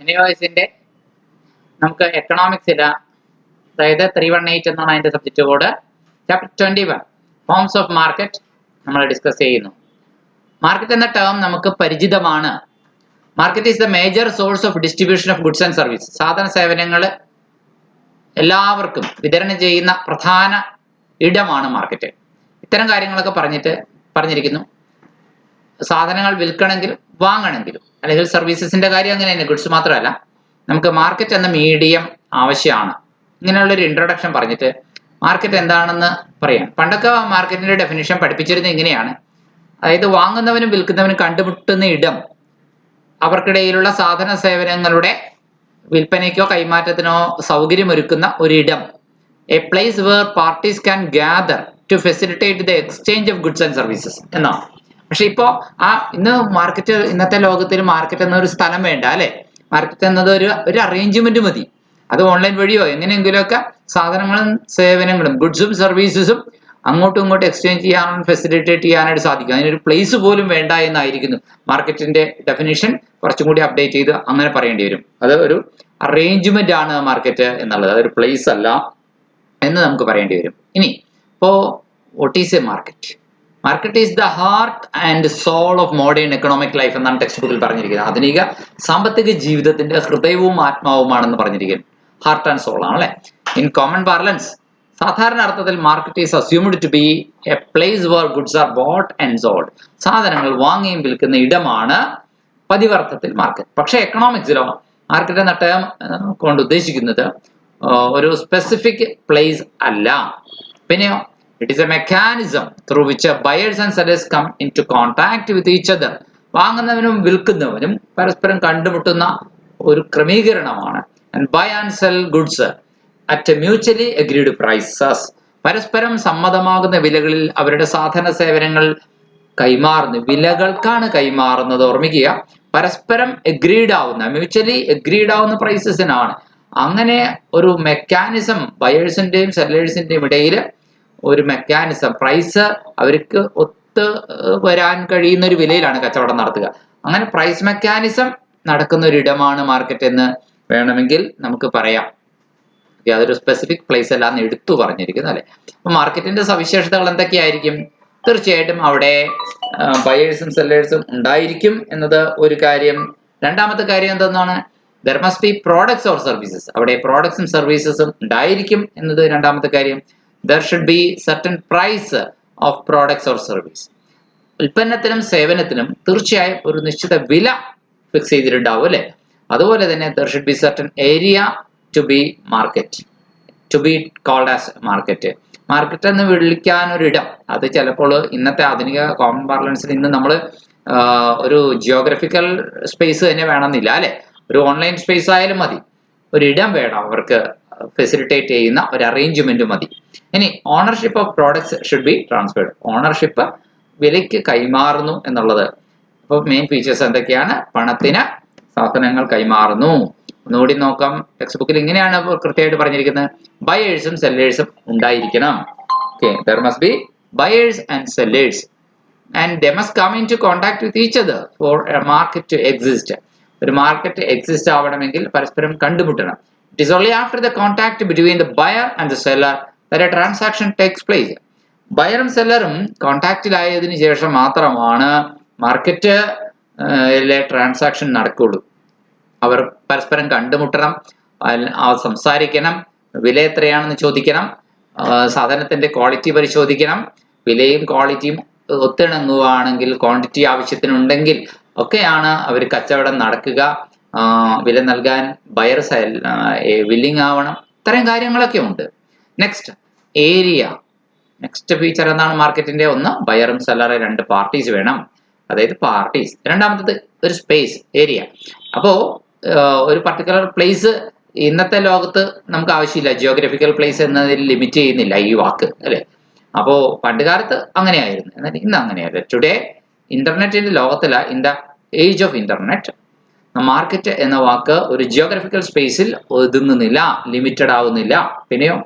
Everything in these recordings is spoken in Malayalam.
NIOSന്റെ നമുക്ക് എക്കണോമിക്സിൽ അതായത് 318 എന്നാണ് അതിന്റെ subject code. Chapter 21 forms of market നമ്മൾ ഡിസ്കസ് ചെയ്യുന്നു. മാർക്കറ്റ് എന്ന ടേം നമുക്ക് പരിചിതമാണ്. Market is the major source of distribution of goods and service. സാധന സേവനങ്ങൾ എല്ലാവർക്കും വിതരണം ചെയ്യുന്ന പ്രധാന ഇടമാണ് മാർക്കറ്റ്. ഇത്തരം കാര്യങ്ങളൊക്കെ പറഞ്ഞിരിക്കുന്നു. സാധനങ്ങൾ വിൽക്കണമെങ്കിലും വാങ്ങണമെങ്കിലും അല്ലെങ്കിൽ സർവീസസിന്റെ കാര്യം അങ്ങനെ തന്നെ, ഗുഡ്സ് മാത്രമല്ല, നമുക്ക് മാർക്കറ്റ് എന്ന മീഡിയം ആവശ്യമാണ്. ഇങ്ങനെയുള്ളൊരു ഇൻട്രൊഡക്ഷൻ പറഞ്ഞിട്ട് മാർക്കറ്റ് എന്താണെന്ന് പറയാം. പണ്ടൊക്കെ മാർക്കറ്റിന്റെ ഡെഫിനിഷൻ പഠിപ്പിച്ചിരുന്നത് ഇങ്ങനെയാണ്. അതായത് വാങ്ങുന്നവനും വിൽക്കുന്നവനും കണ്ടുമുട്ടുന്ന ഇടം, അവർക്കിടയിലുള്ള സാധന സേവനങ്ങളുടെ വിൽപ്പനയ്ക്കോ കൈമാറ്റത്തിനോ സൗകര്യമൊരുക്കുന്ന ഒരിടം. A place where parties can gather to facilitate the exchange of goods and services എന്നാണ്. പക്ഷെ ഇപ്പോ ഇന്നത്തെ ലോകത്തിൽ മാർക്കറ്റ് എന്നൊരു സ്ഥലം വേണ്ട അല്ലെ. മാർക്കറ്റ് എന്നത് ഒരു അറേഞ്ച്മെന്റ് മതി. അത് ഓൺലൈൻ വഴിയോ എങ്ങനെയെങ്കിലുമൊക്കെ സാധനങ്ങളും സേവനങ്ങളും ഗുഡ്സും സർവീസസും അങ്ങോട്ടും ഇങ്ങോട്ടും എക്സ്ചേഞ്ച് ചെയ്യാനും ഫെസിലിറ്റേറ്റ് ചെയ്യാനായിട്ട് സാധിക്കും. അതിനൊരു പ്ലേസ് പോലും വേണ്ട എന്നായിരിക്കുന്നു മാർക്കറ്റിന്റെ ഡെഫിനിഷൻ. കുറച്ചും കൂടി അപ്ഡേറ്റ് ചെയ്ത് അങ്ങനെ പറയേണ്ടി വരും. അത് ഒരു അറേഞ്ച്മെന്റ് ആണ് മാർക്കറ്റ് എന്നുള്ളത്, അതൊരു പ്ലേസ് അല്ല എന്ന് നമുക്ക് പറയേണ്ടി വരും. ഇനി what is a market? Market is the heart and soul of modern economic life എന്നാണ് ടെക്സ്റ്റ് ബുക്കിൽ പറഞ്ഞിരിക്കുന്നത്. ആധുനിക സാമ്പത്തിക ജീവിതത്തിന്റെ ഹൃദയവും ആത്മാവുമാണെന്ന് പറഞ്ഞിരിക്കുന്നത്. ഹാർട്ട് ആൻഡ് സോൾ ആണല്ലേ. ഇൻ കോമൺ പാർലൻസ്, സാധാരണ അർത്ഥത്തിൽ market is assumed to be a place where goods are bought and sold. സാധനങ്ങൾ വാങ്ങിയും വിൽക്കുന്ന ഇടമാണ് പതിവർത്ഥത്തിൽ മാർക്കറ്റ്. പക്ഷെ എക്കണോമിക്സിലോ മാർക്കറ്റ് എന്ന ടേം കൊണ്ട് ഉദ്ദേശിക്കുന്നത് ഒരു സ്പെസിഫിക് പ്ലേസ് അല്ല. പിന്നെയോ it is a mechanism through which buyers and sellers come into contact with each other. വാങ്ങുന്നവനും വിൽക്കുന്നവനും പരസ്പരം കണ്ടുമുട്ടുന്ന ഒരു ക്രമീകരണമാണ്. and buy and sell goods at mutually agreed prices. പരസ്പരം സമ്മതമാകുന്ന വിലകളിൽ അവരുടെ സാധന സേവനങ്ങൾ കൈമാറുന്നു. വിലകൾക്കാണ് കൈമാറുന്നത്, ഓർമ്മിക്കുക. പരസ്പരം എഗ്രീഡ് ആവുന്ന, മ്യൂച്വലി എഗ്രീഡ് ആവുന്ന പ്രൈസസിനാണ്. അങ്ങനെ ഒരു മെക്കാനിസം ബയേഴ്സിന്റെയും സെല്ലേഴ്സിന്റെയും ഇടയിൽ ഒരു മെക്കാനിസം, പ്രൈസ് അവർക്ക് ഒത്ത് വരാൻ കഴിയുന്ന ഒരു വിലയിലാണ് കച്ചവടം നടത്തുക. അങ്ങനെ പ്രൈസ് മെക്കാനിസം നടക്കുന്ന ഒരിടമാണ് മാർക്കറ്റ് എന്ന് വേണമെങ്കിൽ നമുക്ക് പറയാം. അതൊരു സ്പെസിഫിക് പ്ലേസ് അല്ല എന്ന് എടുത്തു പറഞ്ഞിരിക്കുന്നു അല്ലെ. അപ്പൊ മാർക്കറ്റിന്റെ സവിശേഷതകൾ എന്തൊക്കെയായിരിക്കും? തീർച്ചയായിട്ടും അവിടെ ബയേഴ്സും സെല്ലേഴ്സും ഉണ്ടായിരിക്കും എന്നത് ഒരു കാര്യം. രണ്ടാമത്തെ കാര്യം എന്തെന്നാണ്? There must be products or services. അവിടെ പ്രോഡക്ട്സും സർവീസസും ഉണ്ടായിരിക്കും എന്നത് രണ്ടാമത്തെ കാര്യം. There should be certain price of products or service. ഉൽപ്പന്നത്തിനും സേവനത്തിനും തീർച്ചയായും ഒരു നിശ്ചിത വില ഫിക്സ് ചെയ്തിട്ടുണ്ടാവും അല്ലെ. അതുപോലെ തന്നെ there should be certain area to be market, to be called as market. Market എന്ന് വിളിക്കാൻ ഒരിടം, അത് ചിലപ്പോൾ ഇന്നത്തെ ആധുനിക കോമൺ പാർലൻസിൽ ഇന്ന് നമ്മൾ ഒരു ജിയോഗ്രഫിക്കൽ സ്പേസ് തന്നെ വേണമെന്നില്ല അല്ലെ. ഒരു ഓൺലൈൻ സ്പേസ് ആയാലും മതി, ഒരിടം വേണം അവർക്ക് ഫെസിലിറ്റേറ്റ് ചെയ്യുന്ന ഒരു അറേഞ്ച്മെന്റ് മതി. ഇനി ownership of products should be transferred. Ownership വിലയ്ക്ക് കൈമാറുന്നു എന്നുള്ളത്. അപ്പോൾ മെയിൻ ഫീച്ചേഴ്സ് എന്തൊക്കെയാണ്? പണത്തിന് സാധനങ്ങൾ കൈമാറുന്നു. ഒന്നുകൂടി നോക്കാം. ടെക്സ്റ്റ് ബുക്കിൽ ഇങ്ങനെയാണ് കൃത്യമായിട്ട് പറഞ്ഞിരിക്കുന്നത്. ബയേഴ്സും സെല്ലേഴ്സും ഉണ്ടായിരിക്കണം. Okay, there must be buyers and sellers and they must come into contact with each other for a market to exist. ഒരു മാർക്കറ്റ് എക്സിസ്റ്റ് ആവണമെങ്കിൽ പരസ്പരം കണ്ടുമുട്ടണം. It is only after the contact between the buyer and the seller that a transaction takes place. ബയറും സെല്ലറും കോണ്ടാക്റ്റിലായതിനു ശേഷം മാത്രമാണ് മാർക്കറ്റിലെ ട്രാൻസാക്ഷൻ നടക്കുള്ളൂ. അവർ പരസ്പരം കണ്ടുമുട്ടണം, സംസാരിക്കണം, വില എത്രയാണെന്ന് ചോദിക്കണം, സാധനത്തിന്റെ ക്വാളിറ്റി പരിശോധിക്കണം. വിലയും ക്വാളിറ്റിയും ഒത്തിണങ്ങുകയാണെങ്കിൽ, ക്വാണ്ടിറ്റി ആവശ്യത്തിനുണ്ടെങ്കിൽ ഒക്കെയാണ് അവർ കച്ചവടം നടക്കുക. വില നൽകാൻ ബയർ വില്ലിങ് ആവണം. ഇത്രയും കാര്യങ്ങളൊക്കെ ഉണ്ട്. Next area. നെക്സ്റ്റ് ഫീച്ചർ എന്താണ് മാർക്കറ്റിന്റെ? ഒന്ന്, ബയറും സെല്ലറും രണ്ട് പാർട്ടീസ് വേണം, അതായത് പാർട്ടീസ്. രണ്ടാമത്തത് ഒരു സ്പേസ്, ഏരിയ. അപ്പോ ഒരു പർട്ടിക്കുലർ പ്ലേസ് ഇന്നത്തെ ലോകത്ത് നമുക്ക് ആവശ്യമില്ല. ജിയോഗ്രഫിക്കൽ പ്ലേസ് എന്നതിൽ ലിമിറ്റ് ചെയ്യുന്നില്ല ഈ വാക്ക് അല്ലെ. അപ്പോ പണ്ട് കാലത്ത് അങ്ങനെയായിരുന്നു, എന്നാൽ ഇന്ന് അങ്ങനെയല്ല. ടുഡേ ഇന്റർനെറ്റിന്റെ ലോകത്തില, in the age of internet, market എന്ന വാക്ക് ഒരു ജിയോഗ്രഫിക്കൽ സ്പേസിൽ ഒതുങ്ങുന്നില്ല, ലിമിറ്റഡ് ആവുന്നില്ല. പിന്നെയോ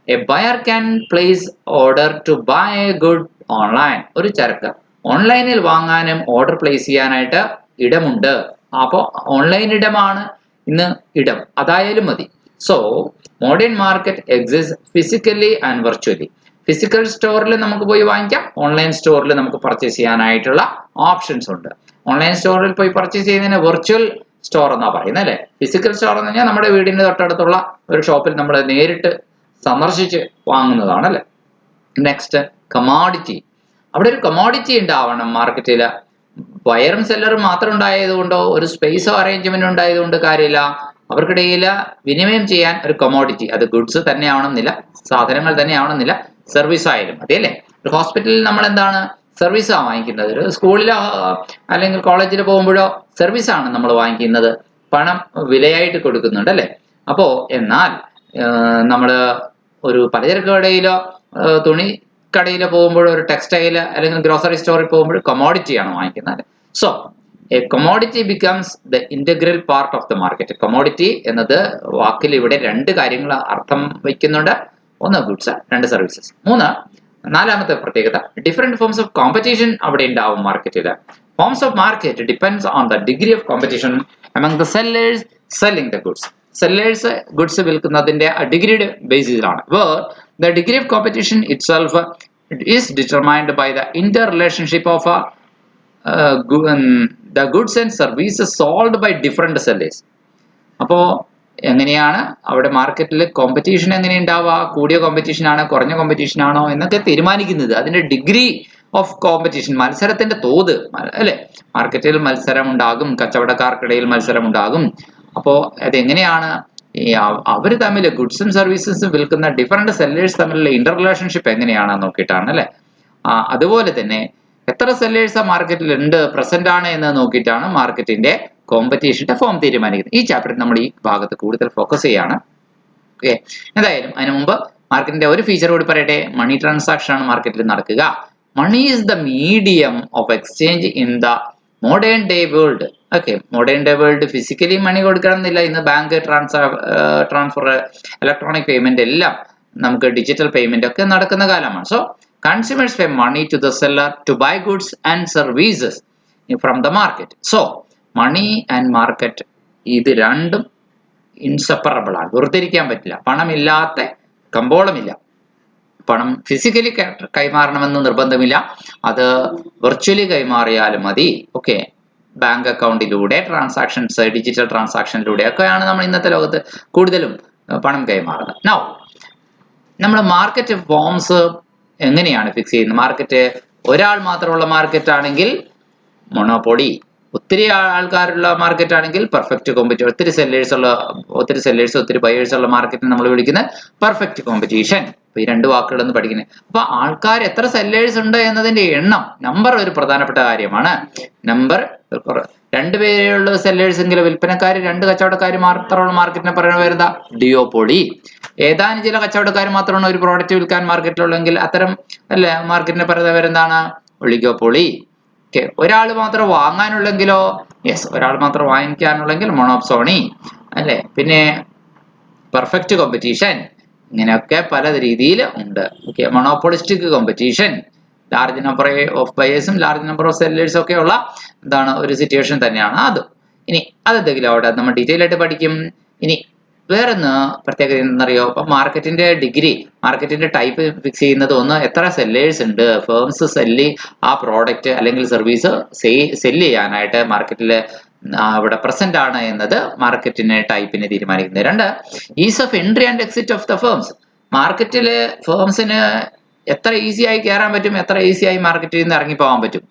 a buyer can place order to buy a good online. ഒരു ചരക്ക് ഓൺലൈനിൽ വാങ്ങാനും ഓർഡർ പ്ലേസ് ചെയ്യാനായിട്ട് ഇടമുണ്ട്. അപ്പോൾ ഓൺലൈൻ ഇടമാണ് ഇന്ന് ഇടം, അതായാലും മതി. So modern market exist physically and virtually. Physical സ്റ്റോറിൽ നമുക്ക് പോയി വാങ്ങിക്കാം, ഓൺലൈൻ സ്റ്റോറിൽ നമുക്ക് പർച്ചേസ് ചെയ്യാനായിട്ടുള്ള ഓപ്ഷൻസ് ഉണ്ട്. ഓൺലൈൻ സ്റ്റോറിൽ പോയി പർച്ചേസ് ചെയ്യുന്നതിന് വെർച്വൽ സ്റ്റോർ എന്നാ പറയുന്നത് അല്ലെ. ഫിസിക്കൽ സ്റ്റോർ എന്ന് പറഞ്ഞാൽ നമ്മുടെ വീടിന്റെ തൊട്ടടുത്തുള്ള ഒരു ഷോപ്പിൽ നമ്മൾ നേരിട്ട് സന്ദർശിച്ച് വാങ്ങുന്നതാണ് അല്ലെ. Next commodity. അവിടെ ഒരു കമോഡിറ്റി ഉണ്ടാവണം മാർക്കറ്റിൽ. ബയറും സെല്ലറും മാത്രം ഉണ്ടായതുകൊണ്ടോ ഒരു സ്പേസോ അറേഞ്ച്മെന്റ് ഉണ്ടായതുകൊണ്ട് കാര്യമില്ല. അവർക്കിടയിൽ വിനിമയം ചെയ്യാൻ ഒരു കമോഡിറ്റി, അത് ഗുഡ്സ് തന്നെ ആവണമെന്നില്ല, സാധനങ്ങൾ തന്നെ ആവണമെന്നില്ല, സർവീസ് ആയാലും അതെ അല്ലേ. ഒരു ഹോസ്പിറ്റലിൽ നമ്മൾ എന്താണ് സർവീസാണ് വാങ്ങിക്കുന്നത്, ഒരു സ്കൂളിലോ അല്ലെങ്കിൽ കോളേജിൽ പോകുമ്പോഴോ സർവീസാണ് നമ്മൾ വാങ്ങിക്കുന്നത്, പണം വിലയായിട്ട് കൊടുക്കുന്നുണ്ട് അല്ലേ. അപ്പോ എന്നാൽ നമ്മൾ ഒരു പലചരക്ക് കടയിലോ തുണി കടയിൽ പോകുമ്പോഴോ ഒരു ടെക്സ്റ്റൈൽ അല്ലെങ്കിൽ ഗ്രോസറി സ്റ്റോറിൽ പോകുമ്പോഴോ കമോഡിറ്റിയാണ് വാങ്ങിക്കുന്നത്. So A commodity becomes the integral part of the market. Commodity എന്നത് വാക്കിൽ ഇവിടെ രണ്ട് കാര്യങ്ങൾ അർത്ഥം വയ്ക്കുന്നുണ്ട്. ഒന്ന് ഗുഡ്സ്, രണ്ട് സർവീസസ്. നാലാമത്തെ പ്രത്യേകത ഡിഫറെന്റ് ഫോംസ് ഓഫ് കോമ്പറ്റീഷൻ അവിടെ ഉണ്ടാവും മാർക്കറ്റിൽ. Forms of market depends on the degree of competition among the sellers selling the goods. Sellers goods വിൽക്കുന്നതിന്റെ ഡിഗ്രിയുടെ ബേസിസിലാണ്. The degree of competition itself is determined by the interrelationship of the goods and services sold by different sellers. അപ്പോൾ എങ്ങനെയാണ് അവിടെ മാർക്കറ്റിൽ കോമ്പറ്റീഷൻ എങ്ങനെ ഉണ്ടാവുക, കൂടിയ കോമ്പറ്റീഷൻ ആണോ കുറഞ്ഞ കോമ്പറ്റീഷൻ ആണോ എന്നൊക്കെ തീരുമാനിക്കുന്നത് അതിന്റെ ഡിഗ്രി ഓഫ് കോമ്പറ്റീഷൻ, മത്സരത്തിന്റെ തോത് അല്ലെ. മാർക്കറ്റിൽ മത്സരം ഉണ്ടാകും, കച്ചവടക്കാർക്കിടയിൽ മത്സരം ഉണ്ടാകും. അപ്പോൾ അതെങ്ങനെയാണ് അവർ തമ്മിൽ ഗുഡ്സും സർവീസസും വിൽക്കുന്ന ഡിഫറെന്റ് സെല്ലേഴ്സ് തമ്മിലുള്ള ഇന്റർ റിലേഷൻഷിപ്പ് എങ്ങനെയാണെന്ന് നോക്കിയിട്ടാണ് അല്ലെ. അതുപോലെ തന്നെ എത്ര സെല്ലേഴ്സ് മാർക്കറ്റിൽ ഉണ്ട്, പ്രസന്റ് ആണ് എന്ന് നോക്കിയിട്ടാണ് മാർക്കറ്റിന്റെ കോമ്പറ്റീഷന്റെ ഫോം തീരുമാനിക്കുന്നത്. ഈ ചാപ്റ്ററിൽ നമ്മൾ ഈ ഭാഗത്ത് കൂടുതൽ ഫോക്കസ് ചെയ്യാണ്. ഓക്കെ, എന്തായാലും അതിനു മുമ്പ് മാർക്കറ്റിന്റെ ഒരു ഫീച്ചർ കൂടി പറയട്ടെ. മണി ട്രാൻസാക്ഷൻ ആണ് മാർക്കറ്റിൽ നടക്കുക. Money is the medium of exchange in the modern day world. Okay, modern day world physically money കൊടുക്കണം എന്നില്ല. ഇന്ന് ബാങ്ക് ട്രാൻസ്ഫർ, ഇലക്ട്രോണിക് പേയ്മെന്റ് എല്ലാം നമുക്ക് ഡിജിറ്റൽ പേയ്മെന്റ് ഒക്കെ നടക്കുന്ന കാലമാണ്. So consumers pay money to the seller to buy goods and services from the market. So money and market ഇത് രണ്ടും ഇൻസെപ്പറബിൾ ആണ്, വേർതിരിക്കാൻ പറ്റില്ല. പണമില്ലാത്ത കമ്പോളമില്ല. പണം ഫിസിക്കലി കൈമാറണമെന്ന് നിർബന്ധമില്ല, അത് വെർച്വലി കൈമാറിയാലും മതി. ഓക്കെ, ബാങ്ക് അക്കൗണ്ടിലൂടെ ട്രാൻസാക്ഷൻസ്, ഡിജിറ്റൽ ട്രാൻസാക്ഷനിലൂടെ ഒക്കെയാണ് നമ്മൾ ഇന്നത്തെ ലോകത്ത് കൂടുതലും പണം കൈമാറുന്നത്. നൗ നമ്മൾ മാർക്കറ്റ് ഫോംസ് എങ്ങനെയാണ് ഫിക്സ് ചെയ്യുന്നത്? മാർക്കറ്റ് ഒരാൾ മാത്രമുള്ള മാർക്കറ്റ് ആണെങ്കിൽ മൊണോപ്പൊളി, ഒത്തിരി ആൾക്കാരുള്ള മാർക്കറ്റ് ആണെങ്കിൽ പെർഫെക്റ്റ് കോമ്പറ്റീഷൻ, ഒത്തിരി സെല്ലേഴ്സ് ഒത്തിരി ബയേഴ്സ് ഉള്ള മാർക്കറ്റിനെ നമ്മൾ വിളിക്കുന്നത് പെർഫെക്റ്റ് കോമ്പറ്റീഷൻ. ഈ രണ്ട് വാക്കുകളൊന്ന് പഠിക്കുന്നത്. അപ്പൊ ആൾക്കാർ എത്ര സെല്ലേഴ്സ് ഉണ്ട് എന്നതിന്റെ എണ്ണം, നമ്പർ ഒരു പ്രധാനപ്പെട്ട കാര്യമാണ്. നമ്പർ രണ്ടുപേരുള്ള സെല്ലേഴ്സ് എങ്കിലും വിൽപ്പനക്കാർ, രണ്ട് കച്ചവടക്കാർ മാത്രമുള്ള മാർക്കറ്റിനെ പറയുന്ന പേരെന്താ? ഡിയോപോളി. ഏതാനും ചില കച്ചവടക്കാർ മാത്രമാണ് ഒരു പ്രോഡക്റ്റ് വിൽക്കാൻ മാർക്കറ്റിലുള്ളെങ്കിൽ അത്തരം അല്ലെ മാർക്കറ്റിനെ പറയുന്ന പേരെന്താണ്? ഒളിഗോപോളി. ഓക്കെ, ഒരാൾ മാത്രം വാങ്ങാനുള്ളെങ്കിലോ? യെസ്, ഒരാൾ മാത്രം വാങ്ങിക്കാനുള്ളെങ്കിൽ മൊണോപ്സോണി അല്ലെ. പിന്നെ പെർഫെക്റ്റ് കോമ്പറ്റീഷൻ, ഇങ്ങനെയൊക്കെ പല രീതിയിൽ ഉണ്ട്. Okay, monopolistic competition, large number of ബയേഴ്സും ലാർജ് നമ്പർ ഓഫ് സെല്ലേഴ്സും ഒക്കെ ഉള്ള എന്താണ് ഒരു സിറ്റുവേഷൻ തന്നെയാണ് അത്. ഇനി അതെന്തെങ്കിലും അവിടെ നമ്മൾ ഡീറ്റെയിൽ ആയിട്ട് പഠിക്കും. ഇനി വേറൊന്ന് പ്രത്യേകത എന്താണെന്നറിയോ? അപ്പൊ മാർക്കറ്റിന്റെ ഡിഗ്രി, മാർക്കറ്റിന്റെ ടൈപ്പ് ഫിക്സ് ചെയ്യുന്നത് ഒന്ന് എത്ര സെല്ലേഴ്സ് ഉണ്ട്, ഫേംസ് ആ പ്രോഡക്റ്റ് അല്ലെങ്കിൽ സർവീസ് സെല്ല് ചെയ്യാനായിട്ട് മാർക്കറ്റിൽ ഇവിടെ പ്രസന്റ് ആണ് എന്നത് മാർക്കറ്റിന് ടൈപ്പിനെ തീരുമാനിക്കുന്നത്. രണ്ട്, ease of entry and exit of the firms. മാർക്കറ്റില് ഫേംസിന് എത്ര ഈസിയായി കയറാൻ പറ്റും, എത്ര ഈസിയായി മാർക്കറ്റിൽ നിന്ന് ഇറങ്ങിപ്പോകാൻ പറ്റും.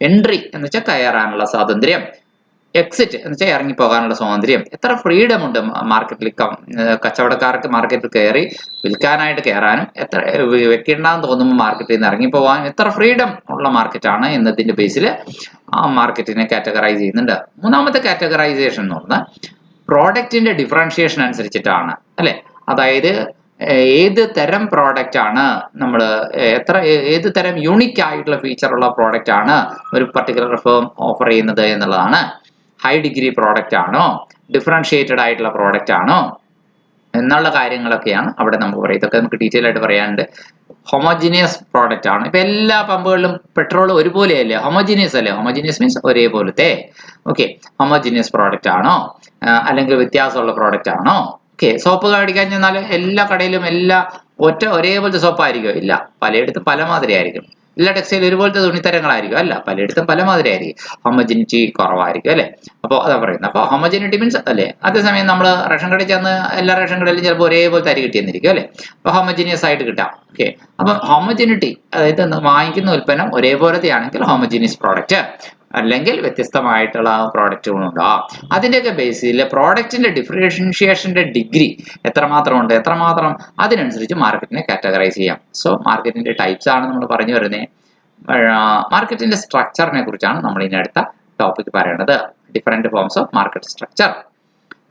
എൻട്രി എന്ന് വെച്ചാൽ കയറാനുള്ള സ്വാതന്ത്ര്യം, എക്സിറ്റ് എന്ന് വെച്ചാൽ ഇറങ്ങിപ്പോകാനുള്ള സ്വാതന്ത്ര്യം. എത്ര ഫ്രീഡം ഉണ്ട് മാർക്കറ്റിൽ, കച്ചവടക്കാർക്ക് മാർക്കറ്റിൽ കയറി വിൽക്കാനായിട്ട് കയറാനും, എത്ര വെക്കേണ്ടെന്ന് തോന്നുമ്പോൾ മാർക്കറ്റിൽ നിന്ന് ഇറങ്ങിപ്പോകാനും എത്ര ഫ്രീഡം ഉള്ള മാർക്കറ്റാണ് എന്നതിന്റെ ബേസിൽ ആ മാർക്കറ്റിനെ കാറ്റഗറൈസ് ചെയ്യുന്നുണ്ട്. മൂന്നാമത്തെ കാറ്റഗറൈസേഷൻ എന്ന് പറഞ്ഞാൽ പ്രോഡക്റ്റിന്റെ ഡിഫറൻഷിയേഷൻ അനുസരിച്ചിട്ടാണ് അല്ലെ. അതായത് ഏത് തരം പ്രോഡക്റ്റ് ആണ് നമ്മൾ, ഏത് തരം യൂണിക് ആയിട്ടുള്ള ഫീച്ചറുള്ള പ്രോഡക്റ്റ് ആണ് ഒരു പർട്ടിക്കുലർ ഫേം ഓഫർ ചെയ്യുന്നത് എന്നുള്ളതാണ്. ഹൈ ഡിഗ്രി പ്രോഡക്റ്റ് ആണോ, ഡിഫറൻഷിയേറ്റഡ് ആയിട്ടുള്ള പ്രോഡക്റ്റ് ആണോ എന്നുള്ള കാര്യങ്ങളൊക്കെയാണ് അവിടെ നമുക്ക് പറയുന്നത്. ഇതൊക്കെ നമുക്ക് ഡീറ്റെയിൽ ആയിട്ട് പറയാനുണ്ട്. ഹോമോജീനിയസ് പ്രോഡക്റ്റ് ആണ്. ഇപ്പൊ എല്ലാ പമ്പുകളിലും പെട്രോൾ ഒരുപോലെയല്ലേ, ഹോമോജീനിയസ് അല്ലേ? ഹോമോജീനിയസ് മീൻസ് ഒരേപോലത്തെ. ഓക്കെ, ഹോമോജീനിയസ് പ്രോഡക്റ്റ് ആണോ അല്ലെങ്കിൽ വ്യത്യാസമുള്ള പ്രോഡക്റ്റ് ആണോ? ഓക്കെ, സോപ്പ് കടിക്കാൻ ചെന്നാൽ എല്ലാ കടയിലും ഒരേപോലത്തെ സോപ്പായിരിക്കും? ഇല്ല, പലയിടത്തും പല മാതിരി ആയിരിക്കും. എല്ലാ ടെക്സ്റ്റൈലും ഒരുപോലത്തെ തുണിത്തരങ്ങളായിരിക്കും? അല്ല, പലയിടത്തും പല മാതിരി ആയിരിക്കും. ഹോമോജിനിറ്റി കുറവായിരിക്കും അല്ലെ? അപ്പോൾ അതാ പറയുന്നത്. അപ്പോൾ ഹോമോജിനിറ്റി മീൻസ് അല്ലേ, അതേസമയം നമ്മൾ റേഷൻ കടയിൽ ചെന്ന് എല്ലാ റേഷൻ കടയിലും ചിലപ്പോൾ ഒരേപോലത്തെ അരി കിട്ടിയെന്നിരിക്കും അല്ലെ? അപ്പോൾ ഹോമോജീനിയസ് ആയിട്ട് കിട്ടാം. ഓക്കെ, അപ്പം ഹോമോജിനിറ്റി അതായത് വാങ്ങിക്കുന്ന ഉൽപ്പന്നം ഒരേപോലത്തെ ആണെങ്കിൽ ഹോമോജീനിയസ് പ്രോഡക്റ്റ്, അല്ലെങ്കിൽ വ്യത്യസ്തമായിട്ടുള്ള പ്രോഡക്റ്റുകളുണ്ടോ അതിന്റെയൊക്കെ ബേസിൽ പ്രോഡക്റ്റിന്റെ ഡിഫറൻഷിയേഷന്റെ ഡിഗ്രി എത്രമാത്രം ഉണ്ട്, അതിനനുസരിച്ച് മാർക്കറ്റിനെ കാറ്റഗറൈസ് ചെയ്യാം. സോ മാർക്കറ്റിന്റെ ടൈപ്സ് ആണ് നമ്മൾ പറഞ്ഞു വരുന്നത്. മാർക്കറ്റിന്റെ സ്ട്രക്ചറിനെ കുറിച്ചാണ് നമ്മൾ ഇനി അടുത്ത ടോപ്പിക് പറയേണ്ടത്. Different forms of market structure.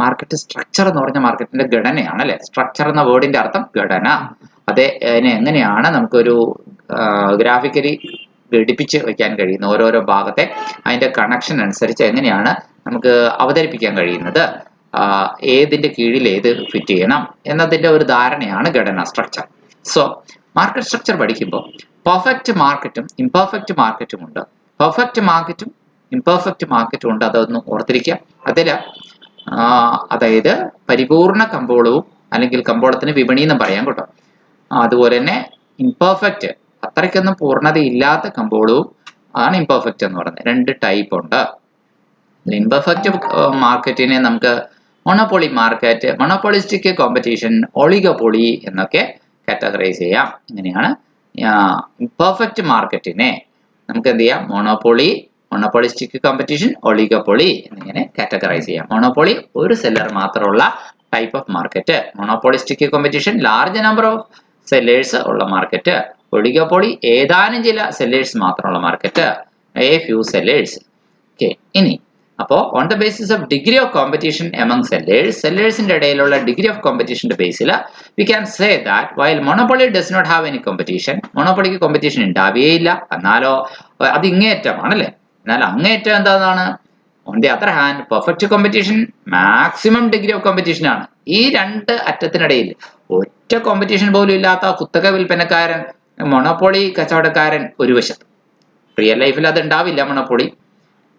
Market structure എന്ന് പറഞ്ഞാൽ മാർക്കറ്റിന്റെ ഘടനയാണ് അല്ലെ? സ്ട്രക്ചർ എന്ന വേർഡിന്റെ അർത്ഥം ഘടന. അതിനെ എങ്ങനെയാണ് നമുക്കൊരു ഗ്രാഫിക്കലി ഘടിപ്പിച്ച് വെക്കാൻ കഴിയുന്നത്, ഓരോരോ ഭാഗത്തെ അതിന്റെ കണക്ഷൻ അനുസരിച്ച് എങ്ങനെയാണ് നമുക്ക് അവതരിപ്പിക്കാൻ കഴിയുന്നത്, ഏതിന്റെ കീഴിൽ ഏത് ഫിറ്റ് ചെയ്യണം എന്നതിന്റെ ഒരു ധാരണയാണ് ഘടന, സ്ട്രക്ചർ. സോ മാർക്കറ്റ് സ്ട്രക്ചർ പഠിക്കുമ്പോൾ പെർഫെക്റ്റ് മാർക്കറ്റും ഇംപെർഫെക്റ്റ് മാർക്കറ്റും ഉണ്ട്. പെർഫെക്റ്റ് മാർക്കറ്റും ഇംപെർഫെക്റ്റ് മാർക്കറ്റും ഉണ്ട്, അതൊന്ന് ഓർത്തിരിക്കുക. അതായത് പരിപൂർണ കമ്പോളവും അല്ലെങ്കിൽ കമ്പോളത്തിന് വിപണി എന്നും പറയാം കേട്ടോ. അതുപോലെ തന്നെ ഇംപെർഫെക്റ്റ്, അത്രയ്ക്കൊന്നും പൂർണ്ണതയില്ലാത്ത കമ്പോളവും ആണ് ഇംപെർഫെക്റ്റ് എന്ന് പറയുന്നത്. രണ്ട് ടൈപ്പ് ഉണ്ട്. ഇംപെർഫെക്റ്റ് മാർക്കറ്റിനെ നമുക്ക് monopoly market, monopolistic competition, oligopoly എന്നൊക്കെ കാറ്റഗറൈസ് ചെയ്യാം. ഇങ്ങനെയാണ് ഇംപെർഫെക്റ്റ് മാർക്കറ്റിനെ നമുക്ക് എന്ത് ചെയ്യാം? മൊണോപ്പൊളി, മൊണോപ്പൊളിസ്റ്റിക് കോമ്പറ്റീഷൻ, ഒളിഗോപ്പൊളി എന്നിങ്ങനെ കാറ്റഗറൈസ് ചെയ്യാം. മൊണോപ്പൊളി ഒരു സെല്ലർ മാത്രമുള്ള type of market. Monopolistic competition large number of sellers ഉള്ള മാർക്കറ്റ്. ഒളിഗോപ്പൊളി ഏതാനും ചില സെല്ലേഴ്സ് മാത്രമുള്ള market, a few sellers. Okay, ഇനി അപ്പോൾ on the basis of degree of competition among സെല്ലേഴ്സിന്റെ ഇടയിലുള്ള ഡിഗ്രി ഓഫ് കോമ്പറ്റീഷന്റെ ബേസിൽ we can say that while monopoly does not have any competition, മൊണോപ്പൊളിക്ക് കോമ്പറ്റീഷൻ ഉണ്ടാവുകയില്ല, എന്നാലോ അത് ഇങ്ങേയറ്റമാണല്ലേ. എന്നാൽ അങ്ങേയറ്റം എന്താണ്? On the other hand perfect competition maximum degree of competition ആണ്. ഈ രണ്ട് അറ്റത്തിനിടയിൽ ഒറ്റ കോമ്പറ്റീഷൻ പോലും ഇല്ലാത്ത കുത്തക വിൽപ്പനക്കാരൻ, മൊണോപ്പൊളി കച്ചവടക്കാരൻ ഒരു വശത്ത്. റിയൽ ലൈഫിൽ അത് ഉണ്ടാവില്ല. മൊണോപ്പൊളി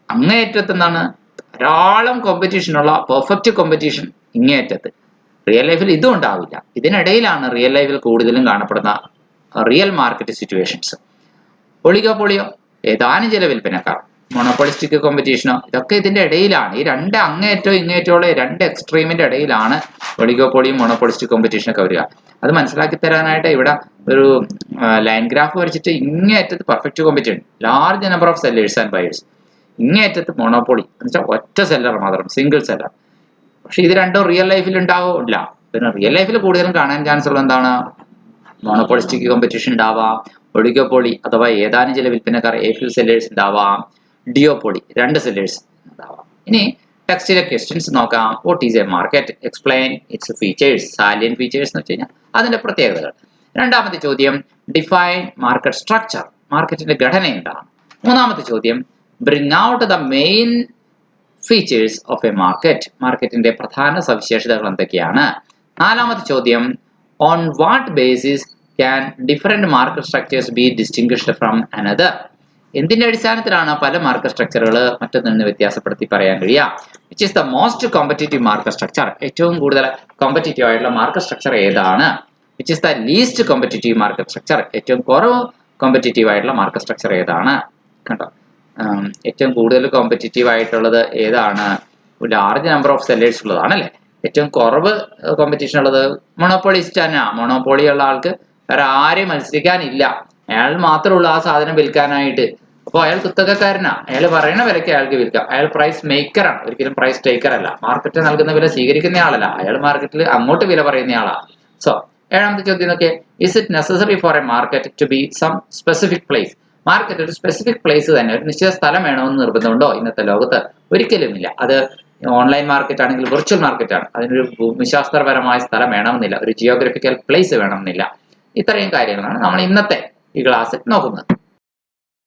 അങ്ങേയറ്റത്ത് എന്താണ്? ധാരാളം കോമ്പറ്റീഷൻ ഉള്ള പെർഫെക്റ്റ് കോമ്പറ്റീഷൻ ഇങ്ങേയറ്റത്ത്. റിയൽ ലൈഫിൽ ഇതും ഉണ്ടാവില്ല. ഇതിനിടയിലാണ് റിയൽ ലൈഫിൽ കൂടുതലും കാണപ്പെടുന്ന റിയൽ മാർക്കറ്റ് സിറ്റുവേഷൻസ്. ഒളിഗോപ്പൊളിയോ ഏതാനും ചില വിൽപ്പനക്കാർ, മൊണോപ്പൊളിസ്റ്റിക് കോമ്പറ്റീഷനോ ഇതൊക്കെ ഇതിന്റെ ഇടയിലാണ്. ഈ രണ്ട് അങ്ങേയറ്റവും ഇങ്ങേയറ്റമുള്ള രണ്ട് എക്സ്ട്രീമിന്റെ ഇടയിലാണ് ഒളിഗോപ്പൊളിയും മൊണോപ്പൊളിസ്റ്റിക് കോമ്പറ്റീഷനൊക്കെ വരിക. അത് മനസ്സിലാക്കി തരാനായിട്ട് ഇവിടെ ഒരു ലൈൻ ഗ്രാഫ് വരച്ചിട്ട് ഇങ്ങേയറ്റത്ത് perfect competition, large number of sellers and buyers. ഇങ്ങേയറ്റത്ത് മൊണോപ്പൊളി എന്ന് വെച്ചാൽ ഒറ്റ സെല്ലർ മാത്രം, സിംഗിൾ സെല്ലർ. പക്ഷെ ഇത് രണ്ടും റിയൽ ലൈഫിൽ ഉണ്ടാവില്ല. പിന്നെ റിയൽ ലൈഫിൽ കൂടുതലും കാണാൻ ചാൻസ് ഉള്ള എന്താണ്? മോണോപ്പൊളിസ്റ്റിക് കോമ്പറ്റീഷൻ ഉണ്ടാവാം, ഒളിഗോപ്പൊളി അഥവാ ഏതാനും ചില വിൽപ്പനക്കാർ, എ ഫ്യൂ സെല്ലേഴ്സ് ഉണ്ടാവാം, ഡിയോപ്പൊളി രണ്ട് സെല്ലേഴ്സ് ഉണ്ടാവാം. ഇനി ടെക്സ്റ്റിലെ ക്വസ്റ്റ്യൻസ് നോക്കാം. What is a market? Explain its features. Salient features എന്ന് വെച്ച് കഴിഞ്ഞാൽ അതിന്റെ പ്രത്യേകതകൾ. രണ്ടാമത്തെ ചോദ്യം ഡിഫൈൻ മാർക്കറ്റ് സ്ട്രക്ചർ. മാർക്കറ്റിന്റെ ഘടന എന്താണ്? മൂന്നാമത്തെ ചോദ്യം bring out the main features of A market. മാർക്കറ്റിന്റെ പ്രധാന സവിശേഷതകൾ എന്തൊക്കെയാണ്? നാലാമത്തെ ചോദ്യം on what basis can different market structures B distinguished from another. എന്തിന്റെ അടിസ്ഥാനത്തിലാണ് പല മാർക്കറ്റ് സ്ട്രക്ചറുകൾ മറ്റൊന്നിൽ നിന്ന് വ്യത്യാസപ്പെടുത്തി പറയാൻ കഴിയുക? Which is the most competitive market structure. ഏറ്റവും കൂടുതൽ കോമ്പറ്റീറ്റീവ് ആയിട്ടുള്ള മാർക്കറ്റ് സ്ട്രക്ചർ ഏതാണ്? Which is the least competitive market structure. ഏറ്റവും കുറവ് കോമ്പറ്റീറ്റീവ് ആയിട്ടുള്ള മാർക്കറ്റ് സ്ട്രക്ചർ ഏതാണ്? കണ്ടോ, ഏറ്റവും കൂടുതൽ കോമ്പറ്റീറ്റീവ് ആയിട്ടുള്ളത് ഏതാണ്? ലാർജ് നമ്പർ ഓഫ് സെല്ലേഴ്സ് ഉള്ളതാണ് അല്ലേ. ഏറ്റവും കുറവ് കോമ്പറ്റീഷൻ ഉള്ളത് മൊണോപ്പൊളിസ്റ്റ് തന്നെ. മൊണോപ്പൊളി ഉള്ള ആൾക്ക് വേറെ ആരെയും മത്സരിക്കാനില്ല, അയാൾ മാത്രമേ ഉള്ളൂ ആ സാധനം വിൽക്കാനായിട്ട്. അപ്പോൾ അയാൾ കുത്തകക്കാരനാ, അയാൾ പറയുന്ന വിലയ്ക്ക് അയാൾക്ക് വിൽക്കാം. അയാൾ പ്രൈസ് മേക്കറാണ്, ഒരിക്കലും പ്രൈസ് ടേക്കർ അല്ല. മാർക്കറ്റ് നൽകുന്ന വില സ്വീകരിക്കുന്ന ആളല്ല, അയാൾ മാർക്കറ്റിൽ അങ്ങോട്ട് വില പറയുന്ന ആളാണ്. സോ ഏഴാമത്തെ ചോദ്യം നോക്കിയേ, is it necessary for a market to be some specific place. Market ഒരു സ്പെസിഫിക് പ്ലേസ് തന്നെ, ഒരു നിശ്ചിത സ്ഥലം വേണമെന്ന് നിർബന്ധമുണ്ടോ ഇന്നത്തെ ലോകത്ത്? ഒരിക്കലുമില്ല. അത് ഓൺലൈൻ മാർക്കറ്റ് ആണെങ്കിൽ വിർച്വൽ മാർക്കറ്റ് ആണ്, അതിനൊരു ഭൂമിശാസ്ത്രപരമായ സ്ഥലം വേണമെന്നില്ല, ഒരു ജിയോഗ്രഫിക്കൽ പ്ലേസ് വേണമെന്നില്ല. ഇത്രയും കാര്യങ്ങളാണ് നമ്മൾ ഇന്നത്തെ ഈ ക്ലാസ്സിൽ നോക്കുന്നത്.